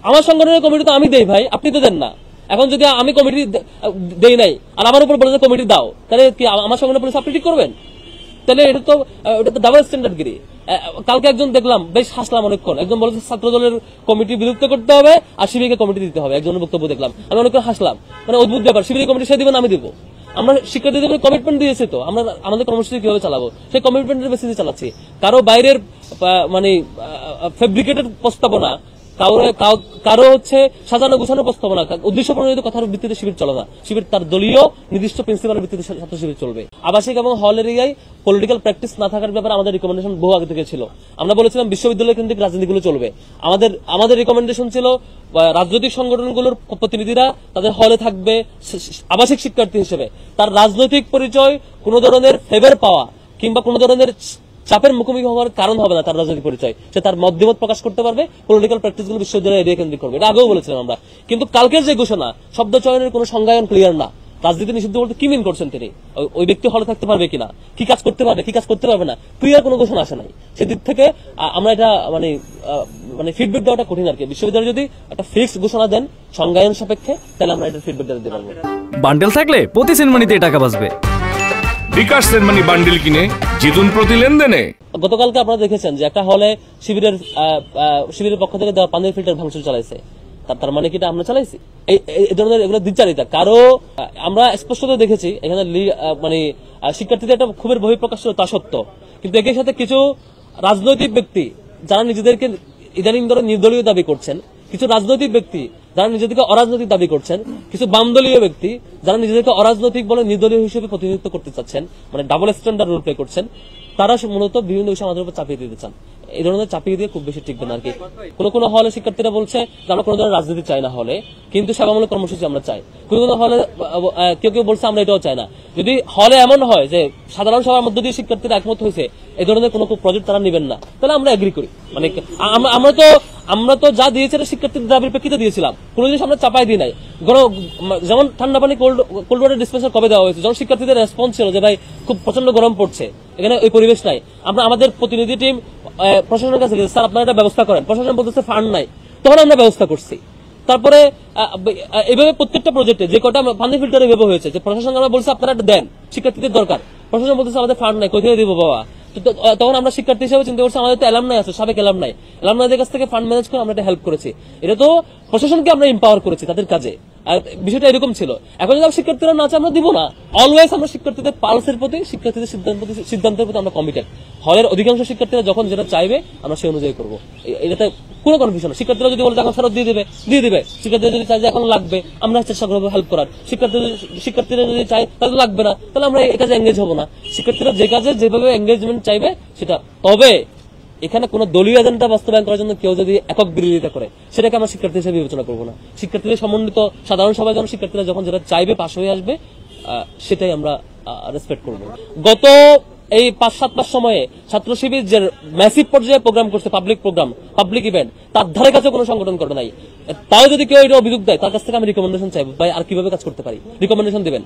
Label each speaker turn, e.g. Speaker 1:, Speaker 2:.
Speaker 1: আমার সংগঠনের কমিটি তো আমি দেই ভাই, আপনি তো দেন না। এখন যদি আমি কমিটি দেই নাই আর আমার উপর বলে যে কমিটি দাও, তাহলে কি আমার সংগঠনের পলিসি আপনি ঠিক করবেন? তাহলে এটা তো ডাবল স্ট্যান্ডার্ড গিরি। কালকে একজন দেখলাম, বেশ হাসলাম অনেকক্ষণ, একজন বলেছে ছাত্র দলের কমিটি বিলুপ্ত করতে হবে আর শিবিরকে কমিটি দিতে হবে, একজনের বক্তব্য দেখলাম, আমি অনেকক্ষণ হাসলাম। মানে অদ্ভুত ব্যাপার, শিবির কমিটি সে দিবেন আমি দিব। আমরা শিক্ষার্থীদের কমিটমেন্ট দিয়েছি, তো আমরা আমাদের কর্মসূচি কিভাবে চালাবো সেই কমিটমেন্টের বেসিসে চালাচ্ছি। কারো বাইরের মানে ফেব্রিকেটেড প্রস্তাবনা, কারো হচ্ছে সাজানো গোছানো প্রস্তাবনা, উদ্দেশ্য প্রণোদিত কথার ভিত্তিতে শিবির চলে না। শিবির তার দলীয় নির্দিষ্ট প্রিন্সিপালের ভিত্তিতে ছাত্র শিবির চলবে। আবাসিক এবং হল এরিয়ায় পলিটিক্যাল প্র্যাকটিস না থাকার ব্যাপারে আমাদের রিকমেন্ডেশন বহু আগে থেকে ছিল। আমরা বলেছিলাম বিশ্ববিদ্যালয় কেন্দ্রিক রাজনীতিগুলো চলবে। আমাদের রিকমেন্ডেশন ছিল রাজনৈতিক সংগঠনগুলোর প্রতিনিধিরা তাদের হলে থাকবে আবাসিক শিক্ষার্থী হিসেবে। তার রাজনৈতিক পরিচয় কোন ধরনের ফেভার পাওয়া কিংবা কোন ধরনের চাপের মুখোমুখি হওয়ার কারণ হবে না। তার রাজনৈতিক পরিচয়, সে তার মতামত প্রকাশ করতে পারবে, পলিটিক্যাল প্র্যাকটিস গুলো বিশ্ববিদ্যালয় এরিয়া কেন্দ্রিক করবে। এটা আগেও বলেছিলাম আমরা। কিন্তু কালকের যে ঘোষণা, শব্দ চয়নের কোন সংজ্ঞায়ন ক্লিয়ার না। রাজনীতি নিষিদ্ধ বলতে কি মিন করছেন তিনি? ওই ব্যক্তি হলে থাকতে পারবে কিনা, কি কাজ করতে পারবে, কি কাজ করতে পারবে না, ক্লিয়ার কোনো ঘোষণা আসে নাই। সেদিক থেকে আমরা এটা মানে ফিডব্যাক দেওয়াটা কঠিন আর কি। বিশ্ববিদ্যালয় যদি একটা ফিক্সড ঘোষণা দেন সংজ্ঞায়ন সাপেক্ষে, তাহলে আমরা এটা ফিডব্যাক দিতে পারবো।
Speaker 2: বান্ডেল থাকলে প্রতি সেনমানিতে টাকা বাঁচবে।
Speaker 3: বিকাশ সেনমানি বান্ডেল কিনে জিতুন প্রতি লেনদেনে।
Speaker 1: গতকালকে আপনারা দেখেছেন যে একটা হলে শিবিরের পক্ষ থেকে দেওয়া পানির ফিল্টার ভাঙচুর চালাইছে। তার মানে কি আমরা চালাইছি? এই ধরনের এগুলো দ্বিচারিতা। কারো আমরা স্পষ্টত দেখেছি এখানে মানে শিক্ষার্থীদের একটা ক্ষোভের বহিঃপ্রকাশ ছিল, তা সত্য। কিন্তু একই সাথে কিছু রাজনৈতিক ব্যক্তি যারা নিজেদেরকে ইদানিং ধরে নির্দলীয় দাবি করছেন, কিছু রাজনৈতিক ব্যক্তি যারা নিজেদেরকে অরাজনৈতিক দাবি করছেন, কিছু বামদলীয় ব্যক্তি যারা নিজেদেরকে অরাজনৈতিক বলে নির্দলীয় হিসেবে প্রতিনিধিত্ব করতে চাচ্ছেন, মানে ডাবল স্ট্যান্ডার্ড রোল প্লে করছেন, তারা মূলত বিভিন্ন বিষয় আমাদের উপর চাপিয়ে দিতে চান। এই ধরনের চাপিয়ে দিয়ে খুব বেশি টিকবে না আর কি। কোন হলে শিক্ষার্থীরা বলছে যে আমরা কোন ধরনের রাজনীতি চাই না হলে, কিন্তু সেবামূলক কর্মসূচি আমরা চাই। কোন হলে কেউ বলছে আমরা এটাও চাই না। যদি হলে এমন হয় যে সাধারণ সভার মধ্য দিয়ে শিক্ষার্থীরা একমত হয়েছে এই ধরনের কোন প্রজেক্ট তারা নেবেন না, তাহলে আমরা এগ্রি করি। মানে আমরা তো যা দিয়েছি শিক্ষার্থীদের দাবির প্রেক্ষিতে দিয়েছিলাম, কোনো জিনিস আমরা চাপাই দিই নাই। যেমন ঠান্ডা পানি কোল্ড ওয়াটার ডিসপেন্সার কবে দেওয়া হয়েছে, যখন শিক্ষার্থীদের রেসপন্স ছিল যে ভাই খুব প্রচন্ড গরম পড়ছে, এখানে ওই পরিবেশ নাই, আমরা আমাদের প্রতিনিধি টিম প্রশাসনের কাছে গেছে, স্যার আপনারা এটা ব্যবস্থা করেন। প্রশাসন বলতেছে ফান্ড নাই, তখন আমরা ব্যবস্থা করছি। তারপরে এইভাবে প্রত্যেকটা প্রজেক্টে যে কটা পানি ফিল্টার এভাবে হয়েছে যে প্রশাসন আমরা বলছি আপনারা এটা দেন, শিক্ষার্থীদের দরকার। প্রশাসন বলতেছে আমাদের ফান্ড নাই, কোথায় দিব বাবা? তখন আমরা শিক্ষার্থী হিসেবে চিন্তা করছি আমাদের তো অ্যালামনাই আছে, সাবেক অ্যালামনাইদের কাছ থেকে ফান্ড ম্যানেজ করে আমরা এটা হেল্প করেছি। এটা তো প্রশাসনকে আমরা এম্পাওয়ার করেছি তাদের কাজে। আর বিষয়টা এরকম ছিল। এখন যদি শিক্ষার্থীরা না চায় আমরা দিব না। অলওয়েজ আমরা শিক্ষার্থীদের পালসের প্রতি, শিক্ষার্থীদের সিদ্ধান্তের প্রতি আমরা কমিটেড। হলের অধিকাংশ শিক্ষার্থীরা যখন যেটা চাইবে আমরা সেই অনুযায়ী করবো। এটাতে কোনো কনফিউশন না। শিক্ষার্থীরা যদি বলে এখন ফেরত দিয়ে দিবে। শিক্ষার্থীরা যদি চাই যে এখন লাগবে, আমরা চেষ্টা করবো হেল্প করার। শিক্ষার্থীরা যদি চায় তাহলে লাগবে না, তাহলে আমরা এই কাজে এঙ্গেজ হবো না। শিক্ষার্থীরা যে কাজে যেভাবে এঙ্গেজমেন্ট চাইবে সেটা। তবে এখানে কোন দলীয় এজেন্ডা বাস্তবায়ন করার জন্য কেউ যদি একক বিরোধিতা করে, সেটাকে আমরা শিক্ষার্থী হিসেবে বিবেচনা করবো না। শিক্ষার্থীদের সমন্বিত সাধারণ সভায় যখন শিক্ষার্থীরা যখন যেটা চাইবে পাশ হয়ে আসবে, সেটাই আমরা রেসপেক্ট করবো। গত এই 5-7 মাস সময়ে ছাত্র শিবির যে ম্যাসিভ পর্যায়ে প্রোগ্রাম করছে, পাবলিক ইভেন্ট, তার ধারে কাছে কোনো সংগঠন করে নাই। তাও যদি কেউ এটা অভিযোগ দেয়, তার কাছ থেকে আমি রিকমেন্ডেশন চাইবো, ভাই আর কিভাবে কাজ করতে পারি, রিকমেন্ডেশন দিবেন।